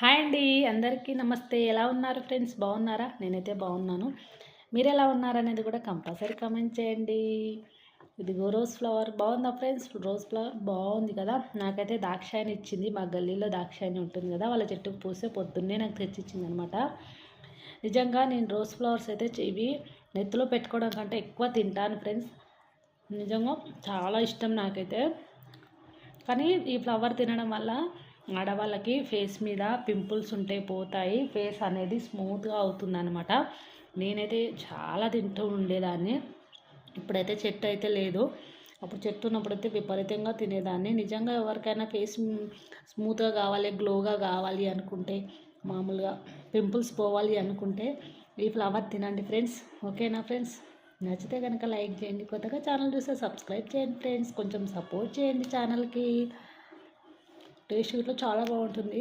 Hi అండి, అందరికీ నమస్తే. ఎలా ఉన్నారు ఫ్రెండ్స్? బాగున్నారా? నేనైతే బాగున్నాను. మీరు ఎలా ఉన్నారనేది కూడా కంపల్సరీ కామెంట్ చేయండి. ఇదిగో రోజ్ ఫ్లవర్ బాగుందా ఫ్రెండ్స్? రోజ్ ఫ్లవర్ బాగుంది కదా. నాకైతే దాక్షాయని ఇచ్చింది. మా గల్లీలో దాక్షాయని ఉంటుంది కదా, వాళ్ళ చెట్టుకు పూసే పొద్దున్నే నాకు తెచ్చిచ్చింది అనమాట. నిజంగా నేను రోజ్ ఫ్లవర్స్ అయితే ఇవి నెత్తిలో పెట్టుకోవడం కంటే ఎక్కువ తింటాను ఫ్రెండ్స్. నిజంగా చాలా ఇష్టం నాకైతే. కానీ ఈ ఫ్లవర్ తినడం వల్ల ఆడవాళ్ళకి ఫేస్ మీద పింపుల్స్ ఉంటే పోతాయి, ఫేస్ అనేది స్మూత్గా అవుతుందన్నమాట. నేనైతే చాలా తింటూ ఉండేదాన్ని. ఇప్పుడైతే చెట్టు అయితే లేదు. అప్పుడు చెట్టు ఉన్నప్పుడైతే విపరీతంగా తినేదాన్ని. నిజంగా ఎవరికైనా ఫేస్ స్మూత్గా కావాలి, గ్లోగా కావాలి అనుకుంటే, మామూలుగా పింపుల్స్ పోవాలి అనుకుంటే ఈ ఫ్లవర్ తినండి ఫ్రెండ్స్. ఓకేనా ఫ్రెండ్స్? నచ్చితే కనుక లైక్ చేయండి. కొత్తగా ఛానల్ చూస్తే సబ్స్క్రైబ్ చేయండి ఫ్రెండ్స్. కొంచెం సపోర్ట్ చేయండి ఛానల్కి. టేస్ట్ ఇట్లా చాలా బాగుంటుంది.